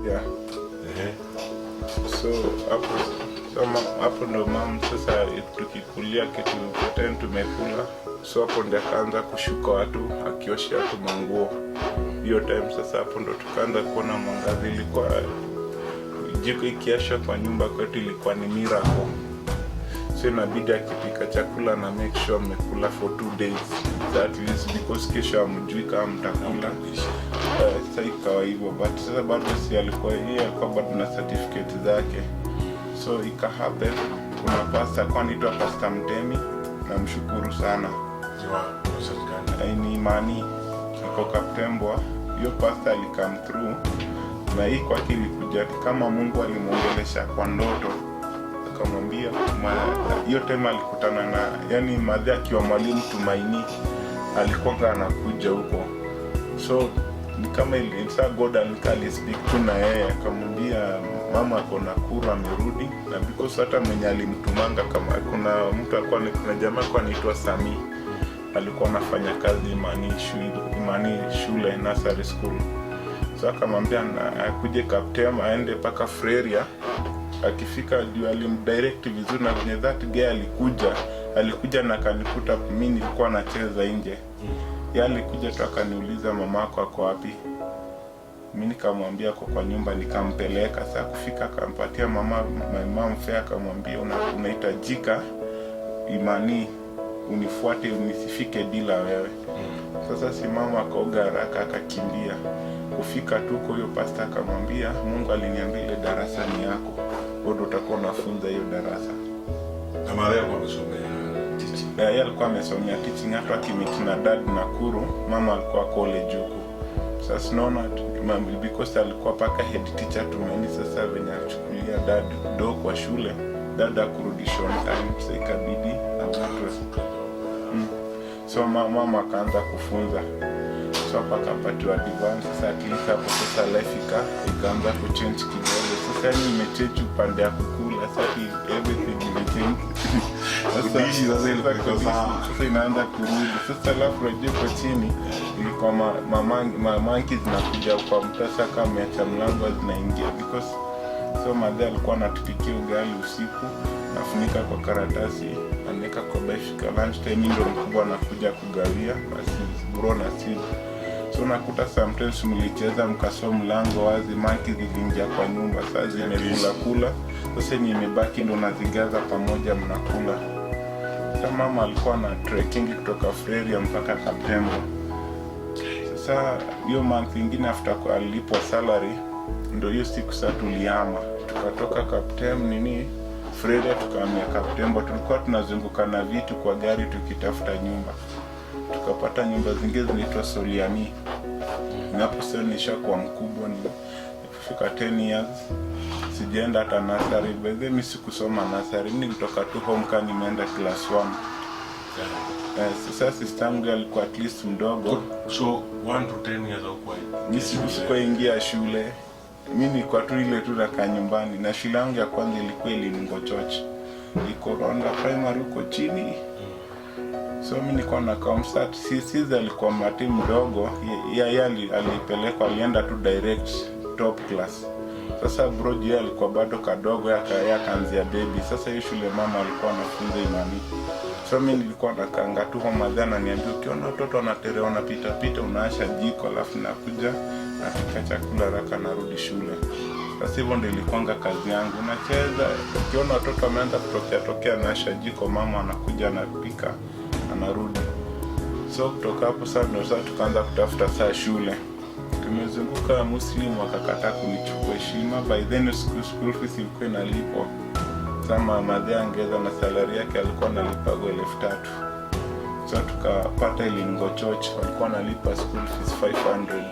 Yeah. So hapo ndo mama sasa tukikulia kitu tena tumekula. So hapo ndo akaanza kushuka watu akiosha watu manguo. Hiyo time sasa hapo ndo tukaanza kuona mwangazi. Ilikuwa jiko ikiasha kwa nyumba kwetu ilikuwa ni miracle. So inabidi akipika chakula na make sure mmekula for 2 days. That is because kesho hamjui kama mtakula. Sasa ikawa hivyo, but sasa bado si alikuwa yeye alikuwa bado na certificate zake. So ika happen kuna pastor kwa anaitwa Pastor Mtemi, namshukuru sana. Ni imani iko Kaptembwa. Hiyo pastor alikam through na hii kwa kile kuja kama Mungu alimuongelesha kwa ndoto. Akamwambia hiyo tema alikutana na yani madhi akiwa mwalimu Tumaini alikuwa anakuja huko. So ni kama ilisa God alikali speak tu na yeye akamwambia mama ako Nakuru amerudi, na because hata mwenye alimtumanga kama kuna mtu alikuwa kuna jamaa kwa anaitwa Sami alikuwa anafanya kazi Imani shule nursery school. So akamwambia akuje Kaptembwa aende paka Freria. Akifika juu alimdirect vizuri na kwenye that guy alikuja na kanikuta mimi nilikuwa nacheza nje. Yeye alikuja tu akaniuliza mamako ako wapi? Mimi nikamwambia kwa nyumba, nikampeleka. Sasa kufika akampatia mama fare, akamwambia unahitajika Imani unifuate unisifike bila wewe. Sasa si mama akaoga haraka akakimbia. Kufika tu kwa hiyo pastor akamwambia Mungu aliniambia ile darasa ni yako. Wewe utakuwa unafunza hiyo darasa. Kama leo amesomea teaching. Yeye alikuwa amesomea teaching hapa Kimiti na dad Nakuru, mama alikuwa college huko. Sasa naona because alikuwa paka head teacher Tumaini. Sasa venye alichukulia dad do kwa shule, dad akurudishwa on time, sasa ikabidi apatwe. So mama akaanza kufunza. So akapatiwa advance. Sasa at least hapo sasa life ikaanza kuchange kidogo. Sasa ni imechange upande ya kukula. Sasa everything imechange. Sasa inaanza kurudi. Sasa alafu rejea kwa chini ilikuwa mamanki zinakuja kwa mtasa kama ameacha mlango zinaingia because so madhe alikuwa anatupikia ugali usiku, nafunika kwa karatasi, anaweka kwa bafika lunch time ndio mkubwa anakuja kugawia basi bro na simu. So nakuta sometimes mlicheza mkaso mlango wazi, monkey ziliingia kwa nyumba, sasa zimekula. Sasa ni imebaki ndo nazigaza pamoja mnakula. Sasa mama alikuwa na trekking kutoka Freria mpaka Kaptembwa. Sasa hiyo month nyingine after kwa alipwa salary ndio hiyo siku sasa tulihama. Tukatoka Kaptembwa Freria tukahamia Kaptembwa. Tulikuwa tunazunguka na vitu kwa gari tukitafuta nyumba. Tukapata nyumba zingine zinaitwa Soliani. Napo sasa nishakuwa mkubwa, nilifika 10 years. Sijaenda hata nursery. By the way sikusoma nursery. Mimi kutoka tu home kan nimeenda class 1. Sasa sister yangu alikuwa at least mdogo. So 1 to 10 years au mimi sikuingia shule. Mimi nilikuwa tu ile tu nakaa nyumbani, na shule yangu ya kwanza ilikuwa Ilingo Church. Iko Ronda Primary huko chini. So mimi nilikuwa na Comsat. Sisi alikuwa mati mdogo, yeye alipelekwa alienda tu direct top class. Sasa bro yeye alikuwa bado kadogo, akaanzia baby. Sasa hiyo shule mama alikuwa anafunza Imani. So mimi nilikuwa nakanga tu kwa madhana, ananiambia ukiona watoto wanaterea wanapita unaasha jiko alafu nakuja napika chakula haraka narudi shule. Sasa hivyo ndio ilikuwa kazi yangu. Nacheza, ukiona watoto wameanza kutokea naasha jiko, mama anakuja anapika anarudi. So kutoka hapo sasa ndio sasa tukaanza kutafuta saa shule. Tumezunguka Muslim wakakataa kunichukua heshima. By then school fees ilikuwa inalipwa. Sama madhe angeza na salary yake alikuwa analipa 3,000. So tukapata Ilingo Church walikuwa wanalipa school fees 500.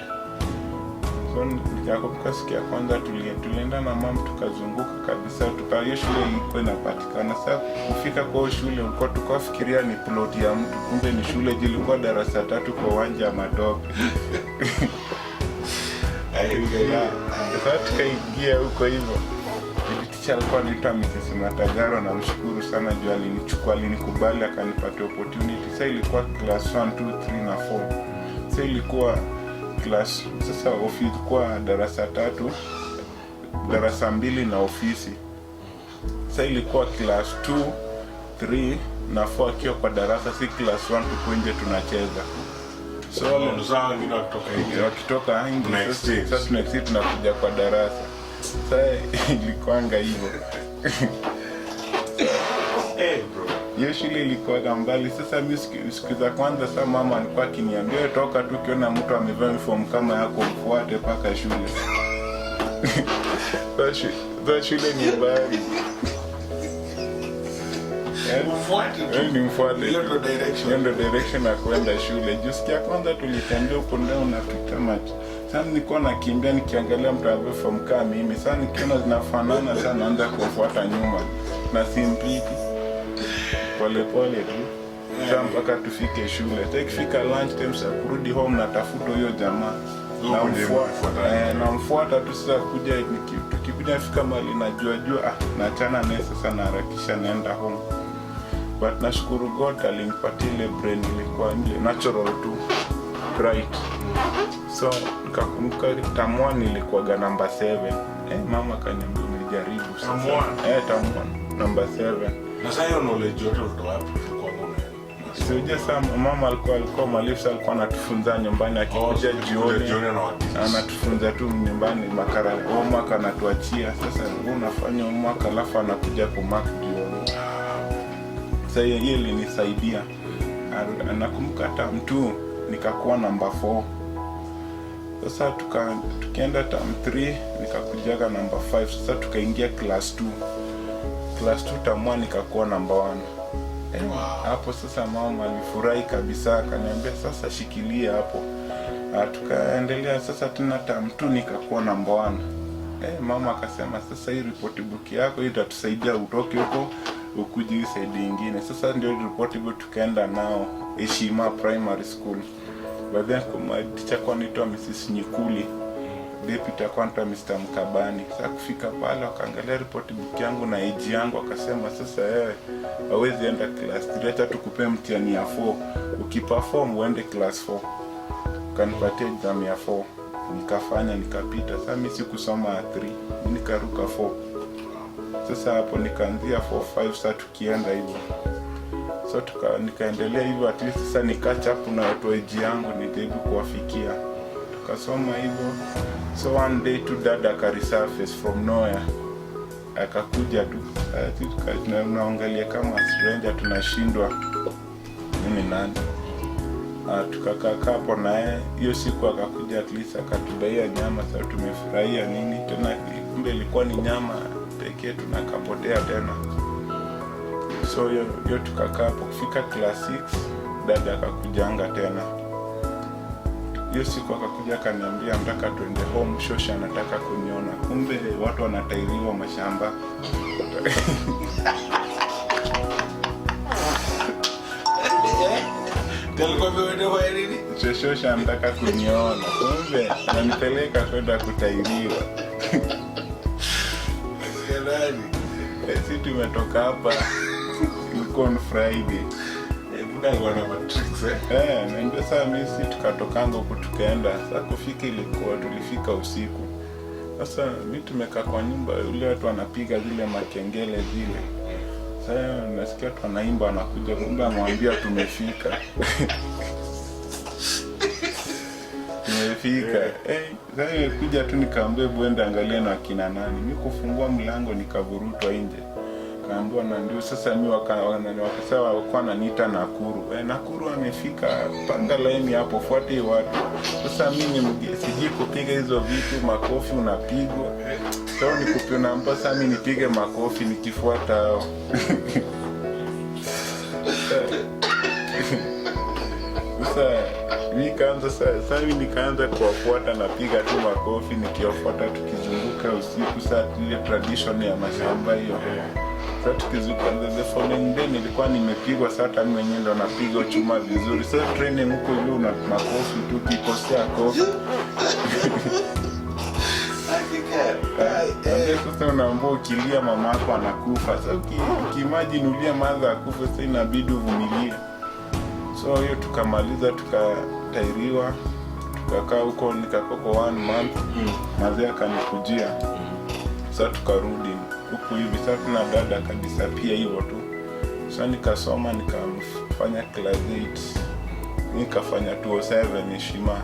So nikakumbuka siku ya kwanza tulienda na mama tukazunguka kabisa, hiyo shule ilikuwa inapatikana. Sasa kufika kwa shule ulikuwa tukafikiria ni plot ya mtu, kumbe ni shule ilikuwa darasa 3 kwa uwanja wa matope. Sasa tukaingia huko hivyo. Teacher alikuwa anaitwa Mrs. Matagaro, na mshukuru sana juu alinikubali akanipatia opportunity. Sasa ilikuwa class 1, 2, 3 na 4. Sasa ilikuwa class, sasa ofisi ilikuwa darasa 3, darasa 2 na ofisi. Sasa ilikuwa class 2, 3 na 4 akiwa kwa darasa, si class 1 tuko nje tunacheza. So wengine wakitoka nje sasa tunakuja kwa darasa. Sasa ilikuanga hivyo. Bro. Hiyo shule ilikuwa mbali. Sasa mimi siku za kwanza sasa mama alikuwa akiniambia toka tu ukiona mtu amevaa uniform kama yako mfuate paka shule. Sasa shule ni mbali. Mfuate. Hiyo ndio direction ya kwenda shule. Siku ya kwanza tulitembea huko ndani unapita macho. Sasa nilikuwa nakimbia nikiangalia mtu amevaa uniform kama mimi. Sasa nikiona zinafanana sana naanza kufuata nyuma. Na simpiti. Pole tu. Sasa mpaka tufike shule. Sasa ikifika lunch time sasa kurudi home natafuta huyo jamaa. Namfuata tu sasa tukikuja fika mahali najua naachana naye sasa naharakisha naenda home. But nashukuru God alinipatia ile brain ilikuwa ile natural tu bright. So nikakumbuka term 1 ilikuwa number 7. Mama kaniambia umejaribu sasa. Term 1 number 7. Na sasa hiyo knowledge yote ulitoa wapi kwa ngome? Sio sana mama alikuwa mwalimu, alikuwa anatufunza nyumbani, akikuja jioni anatufunza tu nyumbani homework anatuachia. Sasa unafanya homework alafu anakuja kumark jioni. Sasa hiyo ilinisaidia. Nakumbuka term 2 nikakuwa number 4. Sasa tukaenda term 3 nikakujaga number 5. Sasa tukaingia class 2. Class 2 term 1 nikakuwa number 1. Hapo sasa mama alifurahi kabisa, akaniambia sasa shikilia hapo. Tukaendelea sasa tena term 2 nikakuwa number 1. Mama akasema sasa hii report book yako itatusaidia utoke huko ukuje hii side nyingine. Sasa ndio report book tukaenda nao Heshima Primary School. But then kwa teacher kwa anaitwa Mrs. Nyikuli, deputy anaitwa Mr. Mkabani. Sasa kufika pale wakaangalia report book yangu na age yangu, akasema sasa hawezi enda class 3, acha tukupe mtihani ya 4. Ukiperform uende class 4. Kanipatia exam ya 4. Nikafanya nikapita. Sasa mimi sikusoma 3, nikaruka 4. Sasa hapo nikaanzia 4, 5 sasa tukienda hivyo. So nikaendelea hivyo, at least sasa nikacha hapo na watu age yangu nijaribu kuwafikia. Tukasoma hivyo. So one day tu dada resurface from nowhere. Akakuja tu. Tunaangalia kama stranger tunashindwa nini nani. Tukakaa hapo naye. Hiyo siku akakuja at least akatubaia nyama. Sasa tumefurahia nini tena, kumbe ilikuwa ni nyama pekee, tunakapotea tena. So hiyo tukakaa hapo. Kufika class 6 dada akakujanga tena. Hiyo siku akakuja akaniambia nataka tuende home, shosha anataka kuniona. Kumbe watu wanatairiwa mashamba. Shosha anataka kuniona. Kumbe ananipeleka kwenda kutairiwa. Sisi tumetoka hapa on Friday. Naambia saa mimi tukatokanga huko tukaenda. Sasa kufika tulifika usiku. Sasa mimi tumekaa kwa nyumba, yule watu wanapiga zile makengele zile. Sasa nasikia watu wanaimba, wanakuja, kumbe amwambia tumefika. Tumefika. Sasa nimekuja tu nikaambia buende angalia na akina nani. Mimi kufungua mlango nikavurutwa nje. Kaambiwa na ndio sasa mimi wakasema walikuwa wananiita Nakuru. Nakuru amefika, panga laini hapo, fuate watu. Sasa mimi siji kupiga hizo vitu, makofi unapigwa. Sasa nikupe namba, sasa mimi nipige makofi nikifuata hao. Sasa nikaanza kuwafuata, napiga tu makofi nikiwafuata, tukizunguka usiku. Saa ile tradition ya mashamba hiyo, sasa tukizunguka the following day nilikuwa nimepigwa. Sasa hata mwenyewe ndo napiga chuma vizuri. Sasa training huko ile una makofi tu, kikosea kofi sasa unaambia ukilia mama yako anakufa. Sasa ukimagine ulia madha akufa, sasa inabidi uvumilie. So hiyo tukamaliza, tukatairiwa, tukakaa huko, nikakaa kwa 1 month. Mazee akanikujia. Sasa tukarudi huku hivi. Sasa tuna dada kabisa pia hivyo tu. Sasa nikasoma, nikafanya class 8, nikafanya 207 heshima.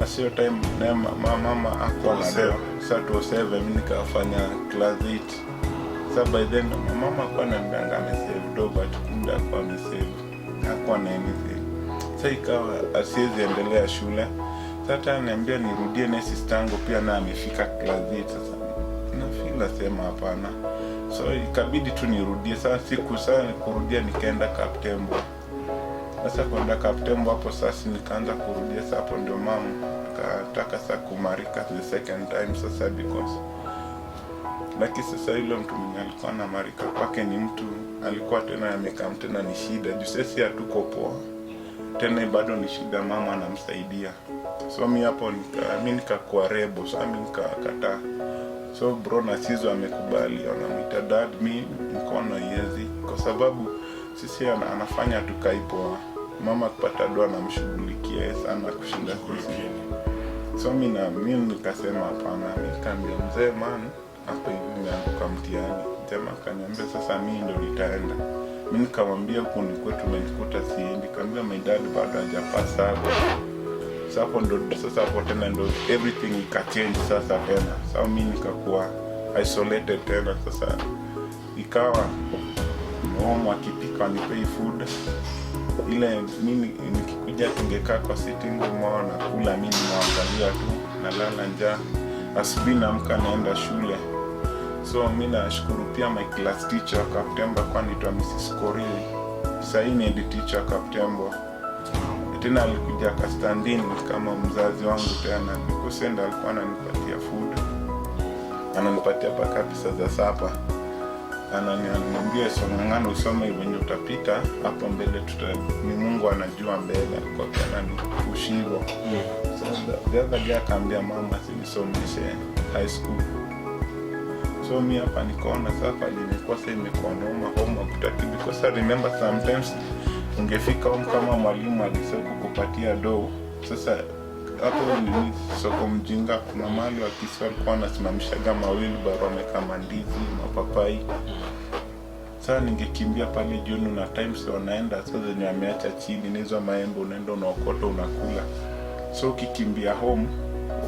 Asio time na mama hakuwa na do. Sasa 207 mimi nikafanya class 8. Sasa by then mama alikuwa ananiambia amesave do, but kumbe alikuwa amesave, hakuwa na anything. Sasa ikawa asiwezi endelea shule. Sasa ananiambia nirudie na sister yangu pia na amefika class 8. Sasa nafila sema hapana. So ikabidi tu nirudie. Sasa siku sana kurudia, nikaenda Kaptembo. Sasa kwenda Kaptembo hapo sasa nikaanza kurudia. Sasa hapo ndio mama kataka sasa kumarika the second time sasa, because lakini sasa ile mtu mwenye alikuwa na marika kwake ni mtu alikuwa tena amekaa tena ni shida juu sisi hatuko poa tena, bado ni shida, mama anamsaidia. So mimi hapo nikakuwa rebo. So mimi nikakataa. So bro na sizo amekubali, anamuita dad, mimi niko na yezi kwa sababu sisi anafanya tukaipoa. Mama kupata doa na mshughulikia sana kushinda sisi. So mimi nikasema hapana. Nikamwambia mzee, man hapo hivi nimeanguka mtihani. Jamaa akaniambia sasa mimi ndio nitaenda. Mimi nikamwambia huko ni kwetu tumenikuta siendi. Nikamwambia my dad bado hajapasa hapo. Sasa hapo ndo sasa hapo tena ndo everything ikachange sasa tena. Sasa mimi nikakuwa isolated tena. Sasa ikawa mama akipika anipei food ile, mimi nikikuja tungekaa kwa sitting room na kula, mimi naangalia tu, nalala njaa. Asubuhi naamka naenda shule. So mimi nashukuru pia my class teacher Kaptembo kwa anaitwa Mrs. Korili. Sasa ni head teacher Kaptembo. Tena alikuja kastandini kama mzazi wangu tena, because ndo alikuwa ananipatia food, ananipatia paka pesa za sapa. Ananiambia ng'ang'ana usome wenye utapita hapo mbele, ni Mungu anajua mbele, kwa kana ni ushivo. So the other day akaambia mama sinisomeshe high school. So mimi hapa nikaona sasa nilikuwa sasa imekuwa noma kutaki, because I remember sometimes ungefika home kama mwalimu alisema kukupatia do. Sasa hapo ni soko Mjinga, kuna mahali wa Kiswahili kwa anasimamisha kama wheelbarrow kama ndizi, mapapai. Sasa ningekimbia pale jioni na times wanaenda sasa zenye ameacha chini nizo maembe, unaenda unaokota unakula. So ukikimbia home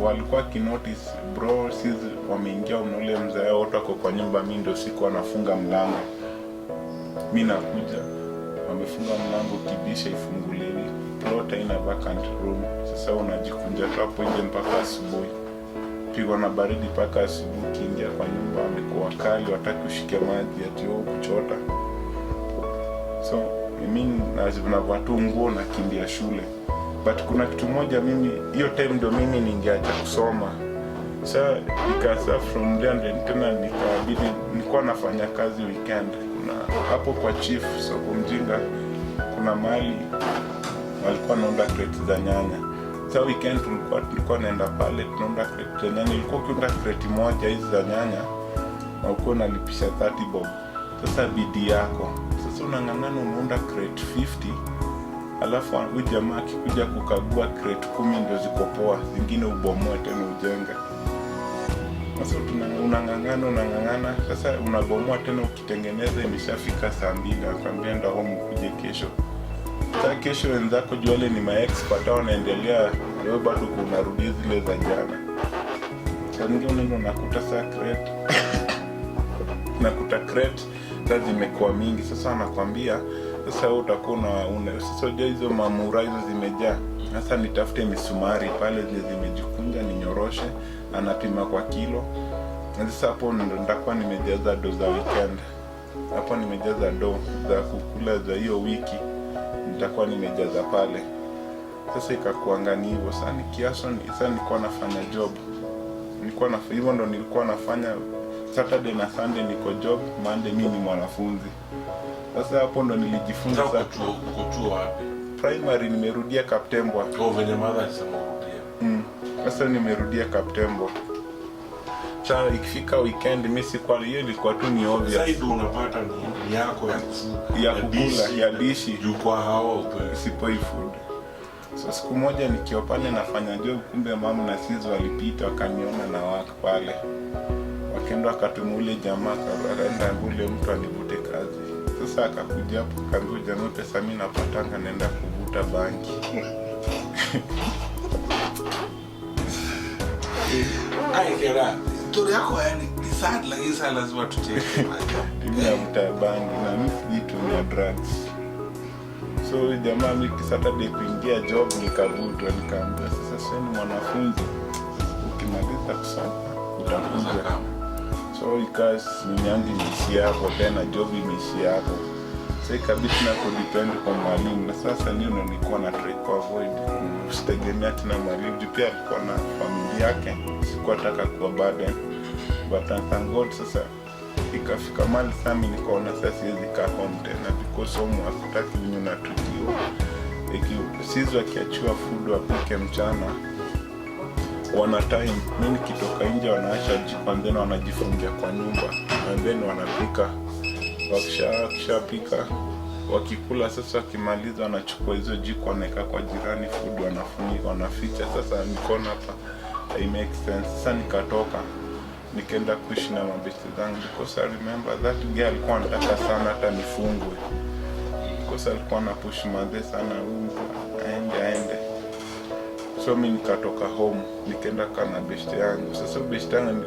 walikuwa kinotice bro sisi wameingia ule mzee wote wako kwa nyumba, mimi ndio siku anafunga mlango. Mimi nakuja wamefunga mlango, kibisha ifunguliwi, plot ina vacant room. Sasa unajikunja hapo nje mpaka asubuhi, pigwa na baridi mpaka asubuhi. Kiingia kwa nyumba amekuwa kali, wataki ushike maji ati kuchota. So mimi na watu nguo na kimbia shule. But kuna kitu moja mimi hiyo time ndio mimi ningeacha kusoma. Sasa nikasa from there tena nikabidi nilikuwa nafanya kazi weekend. Kuna hapo kwa chief soko Mjinga kuna mahali walikuwa naunda crate za nyanya. Sasa weekend tulikuwa naenda pale tunaunda crate za nyanya. Ilikuwa kiunda crate moja hizi za nyanya na uko nalipisha 30 bob. Sasa bidii yako. Sasa unang'ang'ana unaunda crate 50. Alafu huyu jamaa akikuja kukagua crate 10 ndio ziko poa, zingine ubomoe tena ujenge. Sasa unang'ang'ana, sasa unabomoa tena, ukitengeneza imeshafika saa 2, akwambia enda home kuje kesho. Sasa kesho wenzako juale ni ma-expert wanaendelea, wewe bado unarudi zile za jana. Sasa ndio unakuta saa crate nakuta crate sasa zimekuwa mingi. Sasa anakwambia sasa wewe utakuwa sasa hizo mamura hizo zimejaa. Sasa nitafute misumari pale zile zimejikunja ninyoroshe, anapima kwa kilo. Na sasa hapo ndo nitakuwa nimejaza do za weekend. Hapo nimejaza do za kukula za hiyo wiki. Nitakuwa nimejaza pale. Sasa ikakuanga ni hivyo. Sasa nilikuwa nafanya job. Hivyo ndo nilikuwa nafanya. Saturday na Sunday niko job, Monday mimi ni mwanafunzi. Sasa hapo ndo nilijifunza sasa kuchuo wapi? Primary nimerudia Kaptembwa. Kwa venye mother alisema urudia. Sasa nimerudia Kaptembwa. Sasa ikifika weekend mimi sikuwa, hiyo ilikuwa tu ni obvious. Sasa hivi unapata ni yako ya kukula, ya dishi juu kwa hawa upewe sipoi food. So siku moja nikiwa pale nafanya job, kumbe mama na sisi walipita wakaniona na waka pale. Wakaenda wakatuma ule jamaa akaenda ule mtu anivute kazi. Sasa akakuja hapo akaambia jamaa, pesa mimi napatanga naenda kuvuta banki. kera story yako yani ni sad, lakini sasa lazima tucheke maana mimi navuta banki na mimi sijitumia drugs. So jamaa mimi Saturday kuingia job nikavutwa, nikaambia sasa sasa ni mwanafunzi, ukimaliza kusoma utakuja. So ikas mimi nimeishia hapo, tena job imeishia hapo. Sasa ikabidi na kudepend kwa mwalimu, na sasa ndio nilikuwa na try to avoid usitegemea tena mwalimu. Pia alikuwa na familia yake, sikuwa nataka kuwa burden, but thank God sasa ikafika mali sasa mimi nikaona sasa siwezi kaa home tena, because home hakutaki mimi natujua. Sisi wakiachua food wapike mchana wana time, mimi nikitoka nje wanaacha jiko and then wanajifungia kwa nyumba and then wanapika. Wakishapika wakikula sasa, wakimaliza wanachukua hizo jiko wanaweka kwa jirani food, wanafunika wanaficha. Sasa nikaona hapa I make sense. Sasa nikatoka nikaenda kuishi na mabesti zangu, because I remember that girl alikuwa anataka sana hata nifungwe, because alikuwa na push madhe sana aende. So mimi nikatoka home nikaenda kana besti yangu. Sasa besti yangu